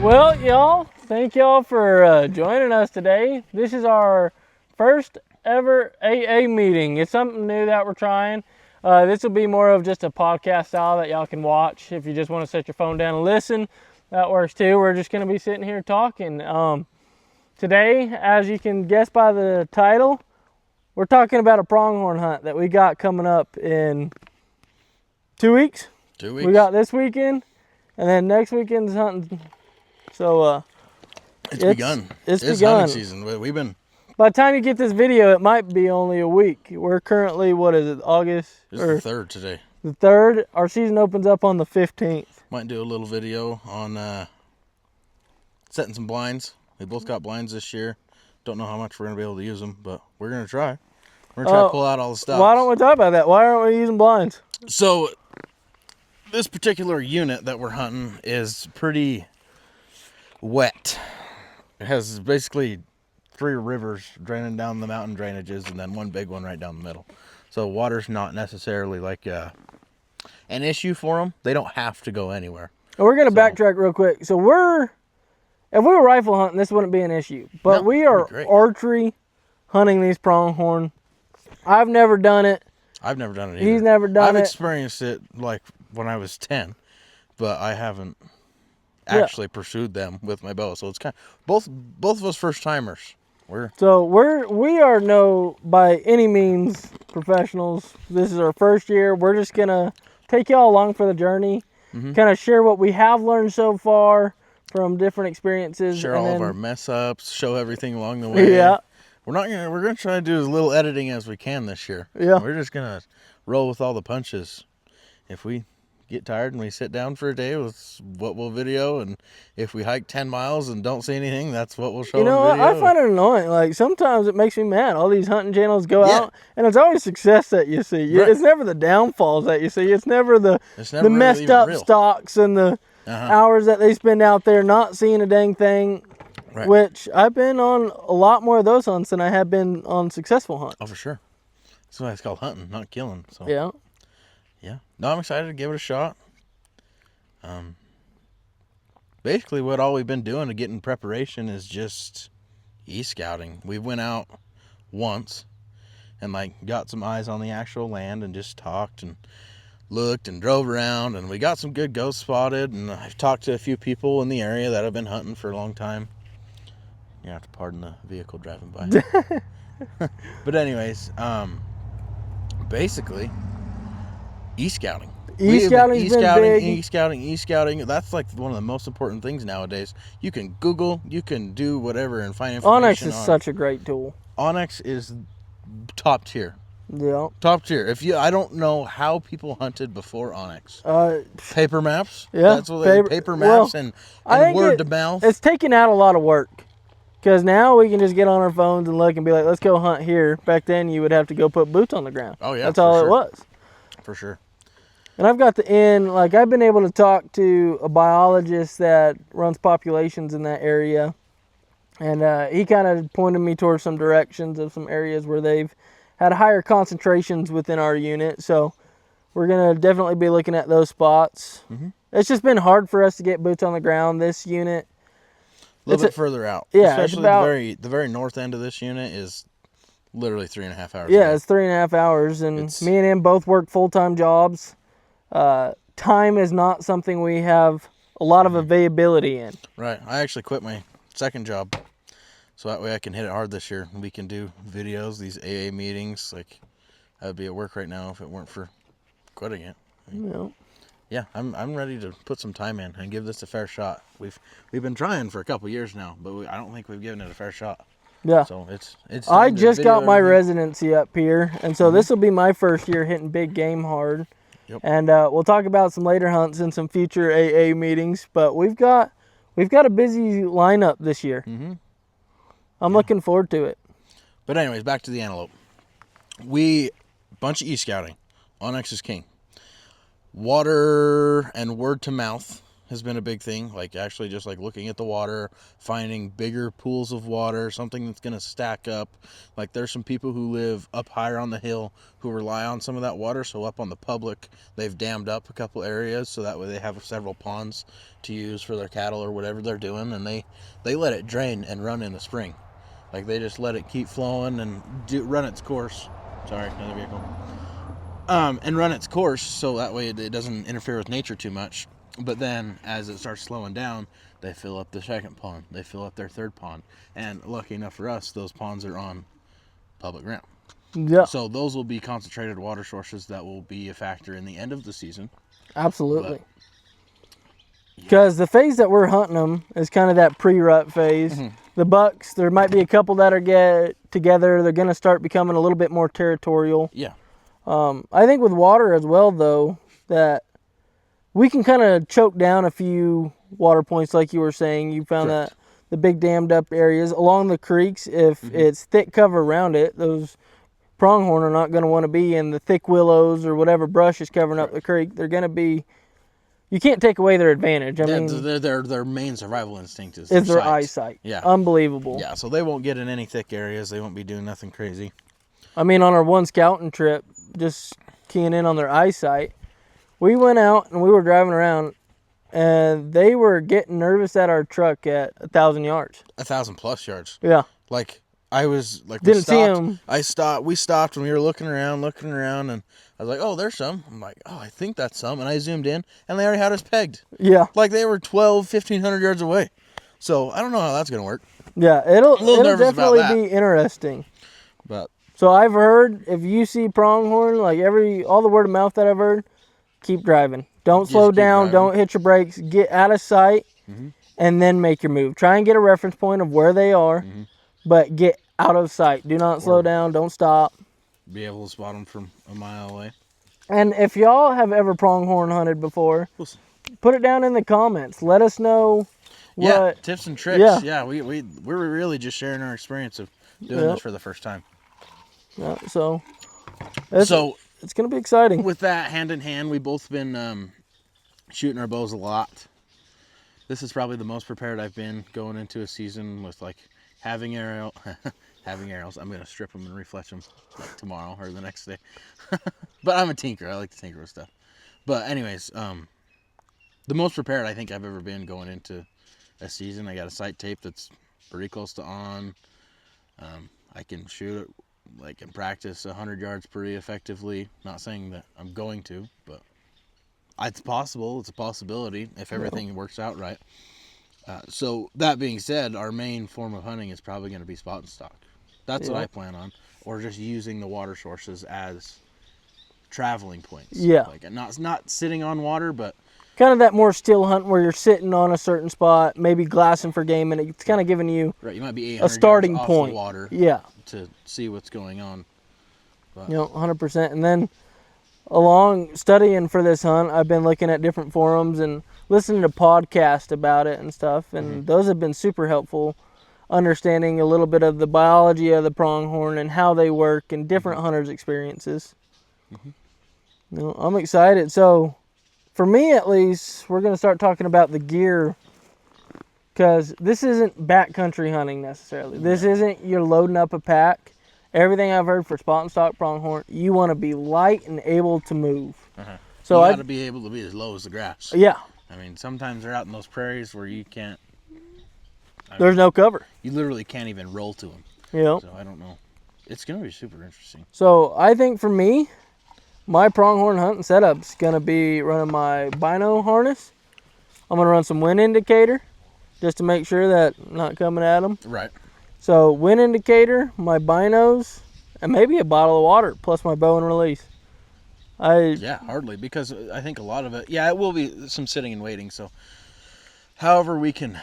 Well, y'all, thank y'all for joining us today. This is our first ever AA meeting. It's something new that we're trying. This will be more of just a podcast style that y'all can watch. If you just want to set your phone down and listen, that works too. We're just going to be sitting here talking. Today, as you can guess by the title, we're talking about a pronghorn hunt that we got coming up in 2 weeks. 2 weeks. We got this weekend, and then next weekend's hunting. So it's begun. It's begun. Hunting season. We've been. By the time you get this video, it might be only a week. We're currently, what is it, August? It's the 3rd today. The 3rd. Our season opens up on the 15th. Might do a little video on setting some blinds. We both got blinds this year. Don't know how much we're going to be able to use them, but we're going to try. We're going to try to pull out all the stuff. Why don't we talk about that? Why aren't we using blinds? So, this particular unit that we're hunting is pretty wet. It has basically 3 rivers draining down the mountain drainages and then one big one right down the middle. So water's not necessarily like an issue for them. They don't have to go anywhere. And we're going to backtrack real quick. So if we were rifle hunting, this wouldn't be an issue. But we are archery hunting these pronghorn. I've never done it. I've never done it either. He's never done it. I've experienced it like when I was 10, but I haven't actually pursued them with my bow. So it's kind of both of us first timers. We are no by any means professionals. This is our first year. We're just gonna take y'all along for the journey, kind of share what we have learned so far from different experiences. Share all of our mess ups, show everything along the way. Yeah. We're gonna try to do as little editing as we can this year. Yeah. We're just gonna roll with all the punches. If we get tired and we sit down for a day, with what we'll video, and if we hike 10 miles and don't see anything, that's what we'll show. I find it annoying. Like, sometimes it makes me mad. All these hunting channels go out, and it's always success that you see. Right. It's never the downfalls that you see. It's never the messed up stocks and the hours that they spend out there not seeing a dang thing. Right. Which I've been on a lot more of those hunts than I have been on successful hunts. Oh, for sure. That's why it's called hunting, not killing. So yeah. Yeah. No, I'm excited to give it a shot. Basically what all we've been doing to get in preparation is just e-scouting. We went out once and got some eyes on the actual land and just talked and looked and drove around, and we got some good ghosts spotted, and I've talked to a few people in the area that have been hunting for a long time. You have to pardon the vehicle driving by. But anyways, basically e-scouting. E-scouting's been big. E-scouting. That's like one of the most important things nowadays. You can Google, you can do whatever and find information. Onyx is such a great tool. Onyx is top tier. Yeah. Top tier. I don't know how people hunted before Onyx. Paper maps. Yeah. That's what paper maps and word to mouth. It's taking out a lot of work. Because now we can just get on our phones and look and be like, let's go hunt here. Back then you would have to go put boots on the ground. Oh yeah. That's all it was. For sure. And I've got I've been able to talk to a biologist that runs populations in that area. And he kind of pointed me towards some directions of some areas where they've had higher concentrations within our unit. So we're going to definitely be looking at those spots. Mm-hmm. It's just been hard for us to get boots on the ground. This unit. A little bit further out. Yeah. Especially the very north end of this unit is literally 3.5 hours. Yeah, it's 3.5 hours. And me and him both work full-time jobs. Time is not something we have a lot of availability in. Right. I actually quit my second job, so that way I can hit it hard this year. We can do videos, these AA meetings. I would be at work right now if it weren't for quitting it. Yeah, I'm ready to put some time in and give this a fair shot. We've been trying for a couple years now, but I don't think we've given it a fair shot. Yeah. So it's. I just got my residency up here, and so this will be my first year hitting big game hard. Yep. And we'll talk about some later hunts and some future AA meetings. But we've got a busy lineup this year. Mm-hmm. I'm looking forward to it. But anyways, back to the antelope. Bunch of e-scouting. Onyx is king. Water and word to mouth has been a big thing. Like actually just like looking at the water, finding bigger pools of water, something that's going to stack up. Like there's some people who live up higher on the hill who rely on some of that water. So up on the public, they've dammed up a couple areas so that way they have several ponds to use for their cattle or whatever they're doing. And they let it drain and run in the spring. Like they just let it keep flowing and run its course. Sorry, another vehicle. And run its course so that way it doesn't interfere with nature too much. But then as it starts slowing down, they fill up the second pond. They fill up their third pond. And lucky enough for us, those ponds are on public ground. Yeah. So those will be concentrated water sources that will be a factor in the end of the season. Absolutely. Because the phase that we're hunting them is kind of that pre-rut phase. Mm-hmm. The bucks, there might be a couple that are get together. They're going to start becoming a little bit more territorial. Yeah. I think with water as well, though, that we can kind of choke down a few water points, like you were saying. You found Correct. that the big dammed up areas along the creeks, if it's thick cover around it, those pronghorn are not going to want to be in the thick willows or whatever brush is covering up the creek. They're going to be. You can't take away their advantage. I mean, their main survival instinct is their eyesight. Yeah. Unbelievable. Yeah, so they won't get in any thick areas. They won't be doing nothing crazy. I mean, on our one scouting trip, just keying in on their eyesight, we went out and we were driving around, and they were getting nervous at our truck at 1,000 yards. 1,000+ yards. Yeah. Like, I was, like, Didn't see him. We stopped and we were looking around, and I was like, oh, there's some. I'm like, oh, I think that's some. And I zoomed in, and they already had us pegged. Yeah. Like, they were 1,500 yards away. So, I don't know how that's going to work. Yeah, it'll definitely be interesting. But so I've heard, if you see pronghorn, like all the word of mouth that I've heard, keep driving. Don't slow down. Don't hit your brakes. Get out of sight, and then make your move. Try and get a reference point of where they are, but get out of sight. Do not slow down. Don't stop. Be able to spot them from a mile away. And if y'all have ever pronghorn hunted before, put it down in the comments. Let us know what tips and tricks. Yeah, we're really just sharing our experience of doing this for the first time. Yeah, so it's going to be exciting. With that, hand in hand, we've both been shooting our bows a lot. This is probably the most prepared I've been going into a season with like having arrows. I'm going to strip them and refletch them like tomorrow or the next day. But I'm a tinker. I like to tinker with stuff. But anyways, the most prepared I think I've ever been going into a season. I got a sight tape that's pretty close to on. I can shoot it like in practice 100 yards pretty effectively. Not saying that I'm going to, but it's possible. It's a possibility if everything works out right. So that being said, our main form of hunting is probably going to be spot and stock. That's what I plan on, or just using the water sources as traveling points. Yeah, like not sitting on water, but kind of that more still hunt where you're sitting on a certain spot, maybe glassing for game, and it's kind of giving you you might be a starting yards point. Off the water, to see what's going on. But, 100%. And then along studying for this hunt, I've been looking at different forums and listening to podcasts about it and stuff, and those have been super helpful. Understanding a little bit of the biology of the pronghorn and how they work and different hunters' experiences. I'm excited. So, for me at least, we're going to start talking about the gear, because this isn't backcountry hunting necessarily. This isn't you're loading up a pack. Everything I've heard for spot and stock pronghorn, you want to be light and able to move. So you got to be able to be as low as the grass. Yeah. I mean, sometimes they're out in those prairies where you can't. There's no cover. You literally can't even roll to them. Yeah. So I don't know. It's going to be super interesting. So I think for me, my pronghorn hunting setup's going to be running my bino harness. I'm going to run some wind indicator just to make sure that I'm not coming at them. Right. So wind indicator, my binos, and maybe a bottle of water plus my bow and release. Hardly, because I think a lot of it, it will be some sitting and waiting. So however we can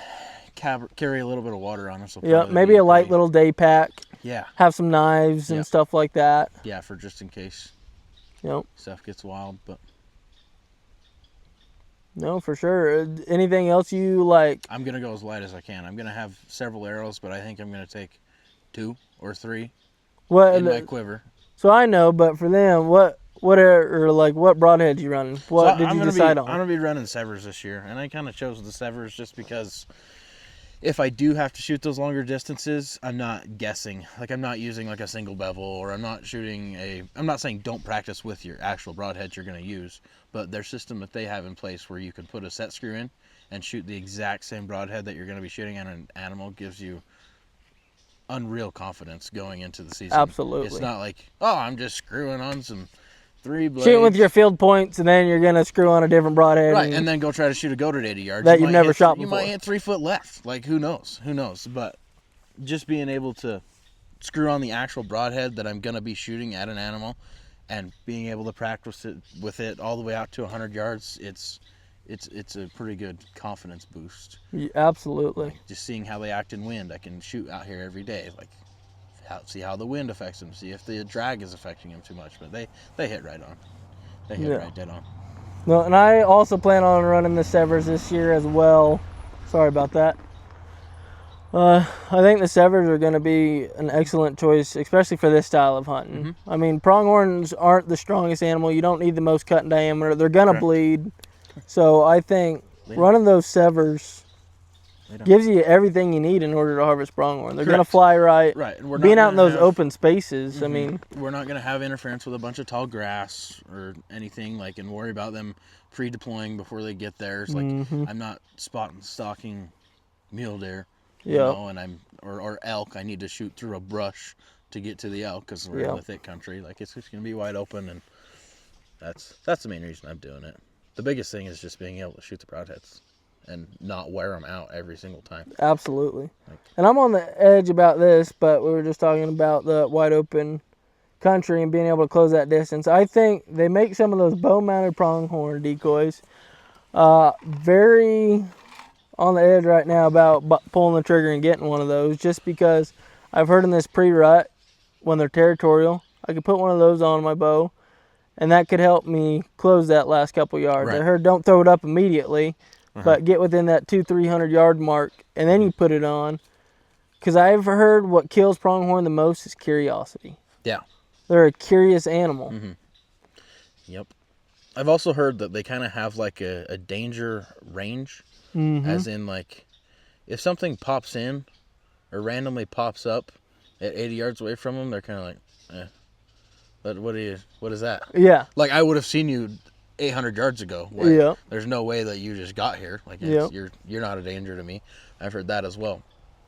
carry a little bit of water on us. Maybe a light little day pack. Yeah. Have some knives and stuff like that. Yeah, for just in case stuff gets wild. But no, for sure. Anything else you like? I'm going to go as light as I can. I'm going to have several arrows, but I think I'm going to take 2 or 3 in my quiver. So I know, but for them, what what broadheads you running? What did you decide on? I'm gonna be running Severs this year, and I kind of chose the Severs just because if I do have to shoot those longer distances, I'm not guessing. Like, I'm not using like a single bevel, or I'm not saying don't practice with your actual broadheads you're going to use, but their system that they have in place where you can put a set screw in and shoot the exact same broadhead that you're going to be shooting at an animal gives you unreal confidence going into the season. Absolutely. It's not like, oh, I'm just screwing on some 3 blades. Shooting with your field points, and then you're going to screw on a different broadhead. Right, and then go try to shoot a goat at 80 yards. That you've never shot before. You might hit 3 foot left. Like, who knows? But just being able to screw on the actual broadhead that I'm going to be shooting at an animal and being able to practice it with it all the way out to 100 yards, it's a pretty good confidence boost. Yeah, absolutely. Like, just seeing how they act in wind. I can shoot out here every day. Like, see how the wind affects them, see if the drag is affecting them too much, but they hit right on. They hit right dead on. No, and I also plan on running the Severs this year as well. Sorry about that. I think the Severs are going to be an excellent choice, especially for this style of hunting. Mm-hmm. I mean, pronghorns aren't the strongest animal. You don't need the most cut in diameter. They're going to bleed. So I think running those Severs gives you everything you need in order to harvest pronghorn. They're going to fly right. Right. And we're being out in those open spaces, mm-hmm. I mean. We're not going to have interference with a bunch of tall grass or anything, like, and worry about them pre-deploying before they get there. It's like, I'm not stalking mule deer, you know, and or elk. I need to shoot through a brush to get to the elk because we're in the thick country. Like, it's just going to be wide open, and that's the main reason I'm doing it. The biggest thing is just being able to shoot the broadheads and not wear them out every single time. Absolutely. And I'm on the edge about this, but we were just talking about the wide open country and being able to close that distance. I think they make some of those bow-mounted pronghorn decoys very on the edge right now about pulling the trigger and getting one of those, just because I've heard in this pre-rut, when they're territorial, I could put one of those on my bow, and that could help me close that last couple yards. Right. I heard don't throw it up immediately, but get within that 200-300 yard mark, and then you put it on. Because I've heard what kills pronghorn the most is curiosity. Yeah. They're a curious animal. Mm-hmm. Yep. I've also heard that they kind of have like a danger range. Mm-hmm. As in, like, if something pops in or randomly pops up at 80 yards away from them, they're kind of like, but what is that? Yeah. Like, I would have seen you 800 yards ago. Like, there's no way that you just got here. Like, you're not a danger to me. I've heard that as well.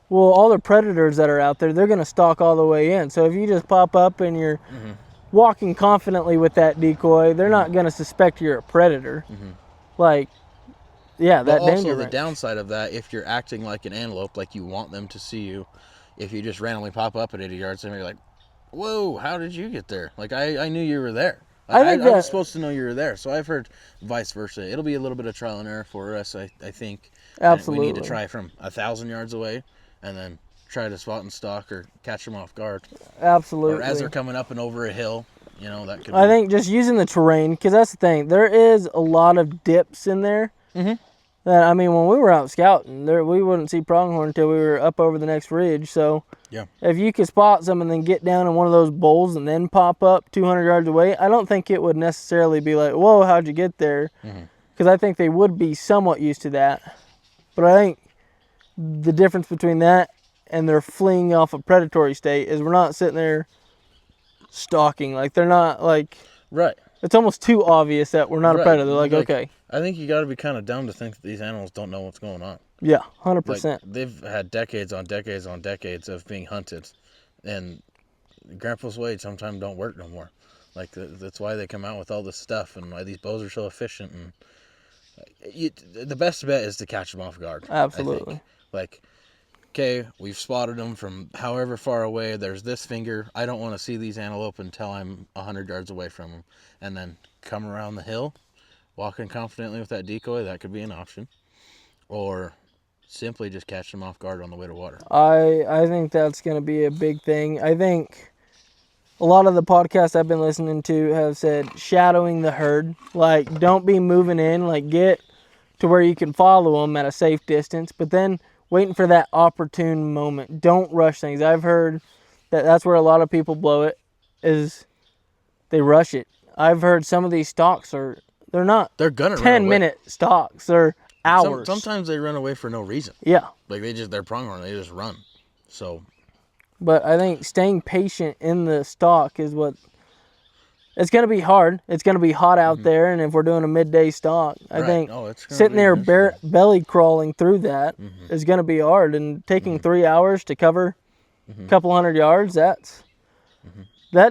Well, all the predators that are out there, they're going to stalk all the way in. So if you just pop up and you're walking confidently with that decoy, they're not going to suspect you're a predator. Like, that danger range. Also, the downside of that, if you're acting like an antelope, like you want them to see you, if you just randomly pop up at 80 yards, and you're like, whoa, how did you get there? Like, I knew you were there. I was supposed to know you were there. So I've heard vice versa. It'll be a little bit of trial and error for us, I think. Absolutely. And we need to try from 1,000 yards away and then try to spot and stalk or catch them off guard. Absolutely. Or as they're coming up and over a hill, you know, that could I think just using the terrain, because that's the thing. There is a lot of dips in there. That, I mean, when we were out scouting, we wouldn't see pronghorn until we were up over the next ridge. So if you could spot some and then get down in one of those bowls and then pop up 200 yards away, I don't think it would necessarily be like, whoa, how'd you get there? Because I think they would be somewhat used to that. But I think the difference between that and their fleeing off a predatory state is we're not sitting there stalking. Like, they're not like... Right. It's almost too obvious that we're not a predator. They're like, okay. I think you got to be kind of dumb to think that these animals don't know what's going on. Yeah, 100%. Like, they've had decades on decades on decades of being hunted, and Grandpa's Wade sometimes don't work no more. Like, that's why they come out with all this stuff, and why these bows are so efficient. And the best bet is to catch them off guard. Absolutely. Like, okay, we've spotted them from however far away. There's this finger. I don't want to see these antelope until I'm 100 yards away from them. And then come around the hill, walking confidently with that decoy. That could be an option. Or simply just catch them off guard on the way to water. I think that's going to be a big thing. I think a lot of the podcasts I've been listening to have said shadowing the herd. Like, don't be moving in. Like, get to where you can follow them at a safe distance. But then waiting for that opportune moment. Don't rush things. I've heard that that's where a lot of people blow it, is they rush it. I've heard some of these stalks they're not. They're gonna 10-minute stalks. They're hours. Sometimes they run away for no reason. Yeah. Like they're pronghorn. They just run. So. But I think staying patient in the stalk is what. It's going to be hard. It's going to be hot out there, and if we're doing a midday stalk, I think sitting there belly crawling through that is going to be hard. And taking 3 hours to cover a couple 100 yards, that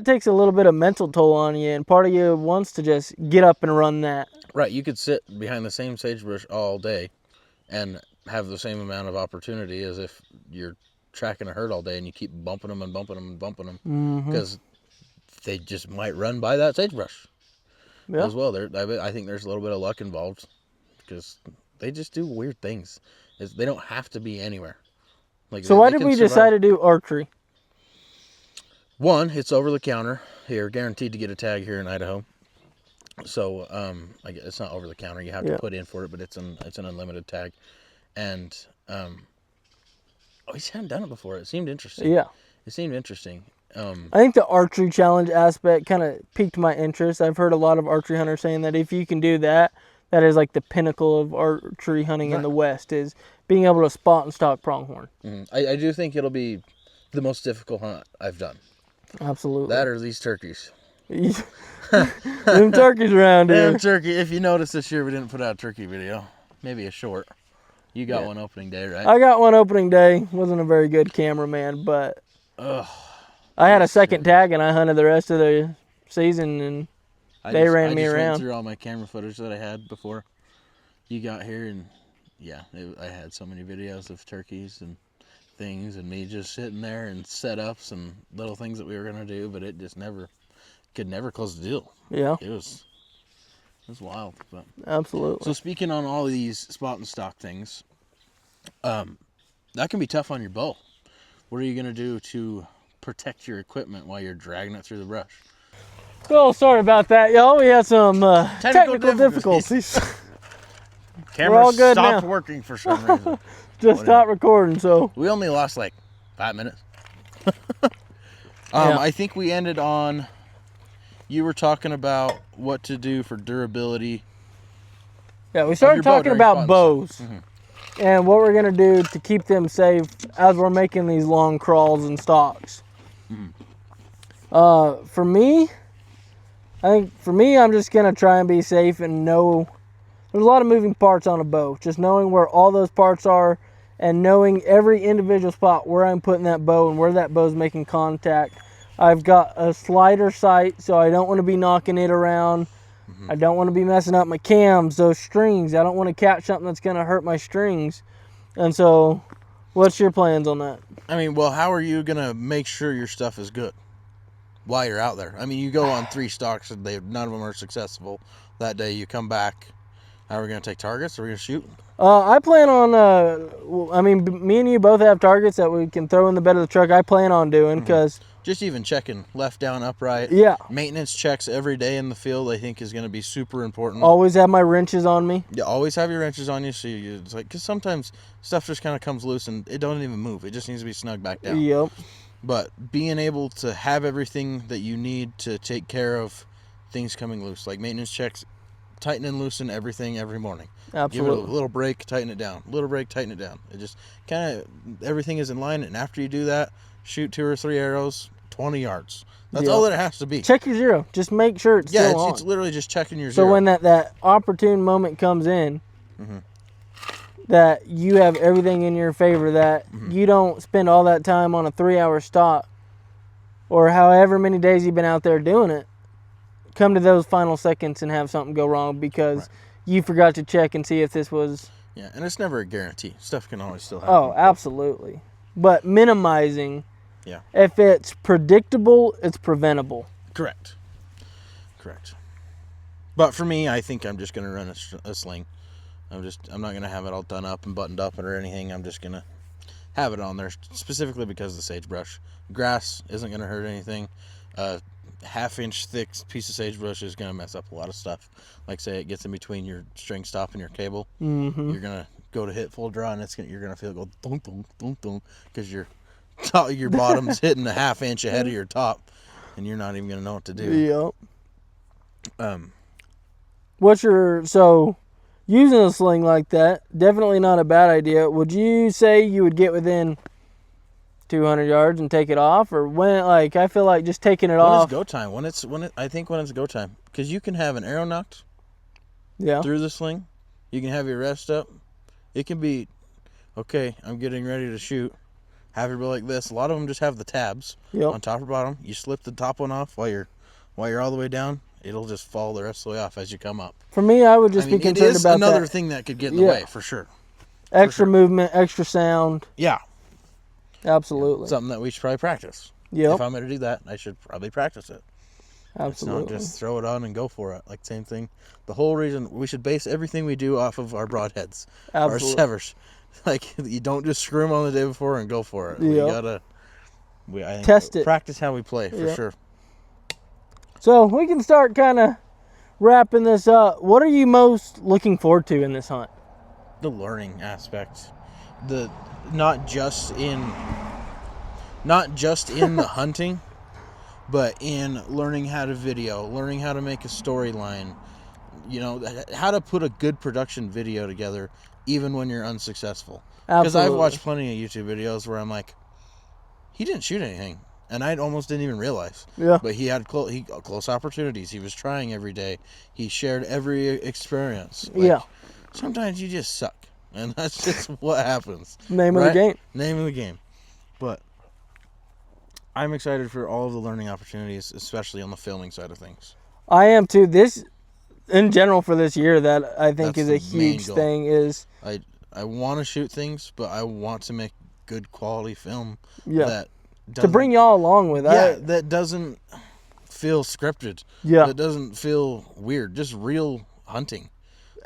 takes a little bit of mental toll on you, and part of you wants to just get up and run that. Right, you could sit behind the same sagebrush all day and have the same amount of opportunity as if you're tracking a herd all day and you keep bumping them and bumping them and bumping them because they just might run by that sagebrush as well. I think there's a little bit of luck involved because they just do weird things. They don't have to be anywhere. So why did we decide to do archery? One, it's over the counter here, guaranteed to get a tag here in Idaho. So it's not over the counter. You have to put in for it, but it's an unlimited tag. And we just hadn't done it before. It seemed interesting. Yeah, it seemed interesting. I think the archery challenge aspect kind of piqued my interest. I've heard a lot of archery hunters saying that if you can do that, that is like the pinnacle of archery hunting in the West, is being able to spot and stalk pronghorn. I do think it'll be the most difficult hunt I've done. Absolutely. That or these turkeys. Them turkeys around here. Them turkey. If you notice this year, we didn't put out a turkey video. Maybe a short. You got one opening day, right? I got one opening day. Wasn't a very good cameraman, but I had a second tag and I hunted the rest of the season, and they ran me around. I went through all my camera footage that I had before you got here, and I had so many videos of turkeys and things, and me just sitting there and setups and little things that we were gonna do, but it just could never close the deal. Yeah, it was wild. But absolutely. So speaking on all of these spot and stock things, that can be tough on your bow. What are you gonna do to protect your equipment while you're dragging it through the brush? Oh, sorry about that, y'all. We had some technical difficulties. Camera stopped working for some reason. Just stopped recording, so we only lost like 5 minutes. I think we ended on, you were talking about what to do for durability. Yeah, we started talking about bows and what we're going to do to keep them safe as we're making these long crawls and stalks. For me, I'm just going to try and be safe and know there's a lot of moving parts on a bow. Just knowing where all those parts are and knowing every individual spot where I'm putting that bow and where that bow's making contact. I've got a slider sight, so I don't want to be knocking it around. I don't want to be messing up my cams, those strings. I don't want to catch something that's going to hurt my strings. And so, what's your plans on that? I mean, well, how are you going to make sure your stuff is good while you're out there? I mean, you go on 3 stalks and none of them are successful. That day you come back. How are we going to take targets? Are we going to shoot? I plan on, me and you both have targets that we can throw in the bed of the truck. I plan on doing because... Just even checking left, down, upright. Yeah. Maintenance checks every day in the field, I think, is going to be super important. Always have my wrenches on me. Yeah, always have your wrenches on you. So it's like, because sometimes stuff just kind of comes loose and it don't even move. It just needs to be snugged back down. Yep. But being able to have everything that you need to take care of things coming loose, like maintenance checks, tighten and loosen everything every morning. Absolutely. Give it a little break, tighten it down. A little break, tighten it down. It just kind of, everything is in line. And after you do that, shoot 2 or 3 arrows, 20 yards. That's all that it has to be. Check your zero. Just make sure it's still on. It's literally just checking your zero. So when that opportune moment comes in, that you have everything in your favor, that you don't spend all that time on a 3-hour stalk or however many days you've been out there doing it, come to those final seconds and have something go wrong because you forgot to check and see if this was... Yeah, and it's never a guarantee. Stuff can always still happen. Oh, absolutely. But minimizing... Yeah. If it's predictable, it's preventable. Correct. But for me, I think I'm just going to run a sling. I'm not going to have it all done up and buttoned up or anything. I'm just going to have it on there specifically because of the sagebrush. Grass isn't going to hurt anything. Half-inch thick piece of sagebrush is going to mess up a lot of stuff. Like say it gets in between your string stop and your cable. You're going to go to hit full draw and you're going to feel it go thunk, thunk, thunk, thunk because your bottom's hitting a half inch ahead of your top and you're not even going to know what to do. Yep. So using a sling like that, definitely not a bad idea. Would you say you would get within 200 yards and take it off, or when? Like, I feel like just taking it off. When it's go time. I think when it's go time, because you can have an arrow knocked. Yeah. Through the sling, you can have your rest up. It can be, okay, I'm getting ready to shoot. Have your bow like this. A lot of them just have the tabs on top or bottom. You slip the top one off while you're all the way down. It'll just fall the rest of the way off as you come up. For me, I would just be concerned about that. Another thing that could get in the way, for sure. Extra movement, extra sound. Yeah. Absolutely. Something that we should probably practice. Yeah. If I'm going to do that, I should probably practice it. Absolutely. It's not just throw it on and go for it. Like, same thing. The whole reason we should base everything we do off of our broadheads. Absolutely. Our severs. Like, you don't just screw them on the day before and go for it. Yeah. We gotta test it. Practice how we play, for sure. So we can start kind of wrapping this up. What are you most looking forward to in this hunt? The learning aspect. Not just in the hunting, but in learning how to video, learning how to make a storyline, how to put a good production video together, even when you're unsuccessful. Because I've watched plenty of YouTube videos where I'm like, he didn't shoot anything, and I almost didn't even realize. Yeah. But he had close opportunities. He was trying every day. He shared every experience. Sometimes you just suck, and that's just what happens. Name of the game. Name of the game. But I'm excited for all of the learning opportunities, especially on the filming side of things. I am too. This, in general, for this year, that I think is a huge thing. Is I want to shoot things, but I want to make good quality film. Yeah. To bring y'all along with. That doesn't feel scripted. Yeah. That doesn't feel weird. Just real hunting.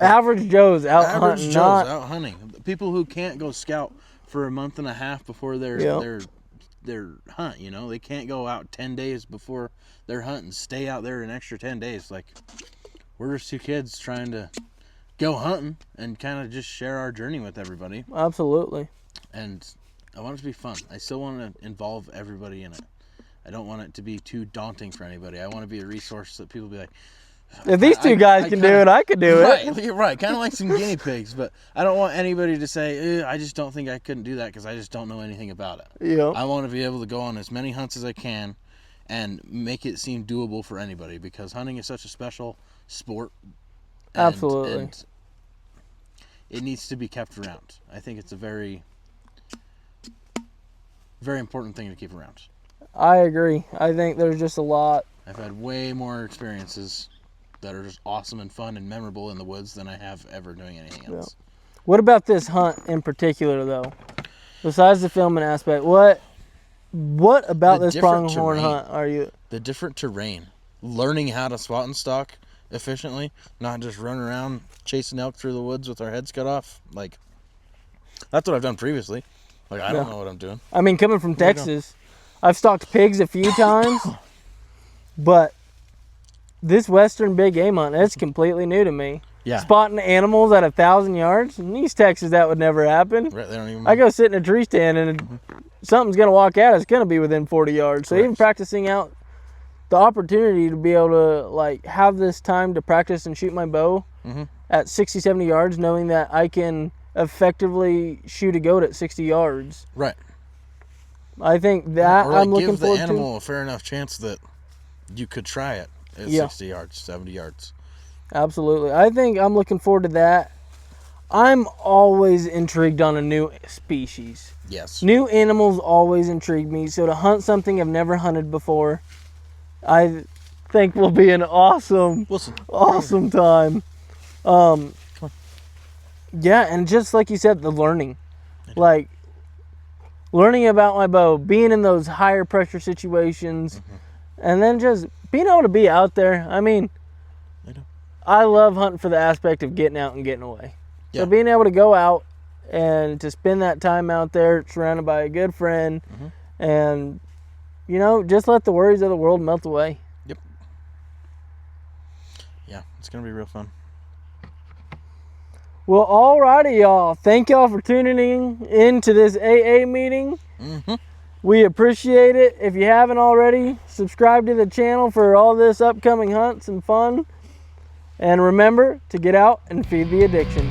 Average Joe's out hunting. People who can't go scout for a month and a half before their hunt, they can't go out 10 days before their hunt and stay out there an extra 10 days. Like, we're just two kids trying to go hunting and kind of just share our journey with everybody. Absolutely. And I want it to be fun. I still want to involve everybody in it. I don't want it to be too daunting for anybody. I want to be a resource that people be like, if these two guys can do it, I could do it. You're right. Kind of like some guinea pigs, but I don't want anybody to say, I just don't think I couldn't do that because I just don't know anything about it. Yeah. I want to be able to go on as many hunts as I can and make it seem doable for anybody, because hunting is such a special sport. Absolutely. And it needs to be kept around. I think it's a very, very important thing to keep around. I agree. I think there's just a lot. I've had way more experiences that are just awesome and fun and memorable in the woods than I have ever doing anything else. Yeah. What about this hunt in particular, though? Besides the filming aspect, what about this pronghorn hunt are you? The different terrain. Learning how to spot and stalk efficiently, not just run around chasing elk through the woods with our heads cut off. Like, that's what I've done previously. Like, I don't know what I'm doing. I mean, coming from Texas, I've stalked pigs a few times, but this western big game hunt, it's completely new to me. Yeah. Spotting animals at 1,000 yards. In East Texas, that would never happen. Right, they don't even... I go sit in a tree stand and something's going to walk out. It's going to be within 40 yards. So even practicing out the opportunity to be able to have this time to practice and shoot my bow at 60, 70 yards, knowing that I can effectively shoot a goat at 60 yards. Right. I think that I'm looking forward to. Give the animal a fair enough chance that you could try it at 60 yards, 70 yards. Absolutely. I think I'm looking forward to that. I'm always intrigued on a new species. Yes. New animals always intrigue me. So to hunt something I've never hunted before, I think will be an awesome time. Yeah, and just like you said, the learning. Like, learning about my bow, being in those higher pressure situations, and then just being able to be out there. I mean, I love hunting for the aspect of getting out and getting away. Yeah. So being able to go out and to spend that time out there surrounded by a good friend and, just let the worries of the world melt away. Yep. Yeah, it's going to be real fun. Well, alrighty, y'all. Thank y'all for tuning in to this AA meeting. We appreciate it. If you haven't already, subscribe to the channel for all this upcoming hunts and fun. And remember to get out and feed the addiction.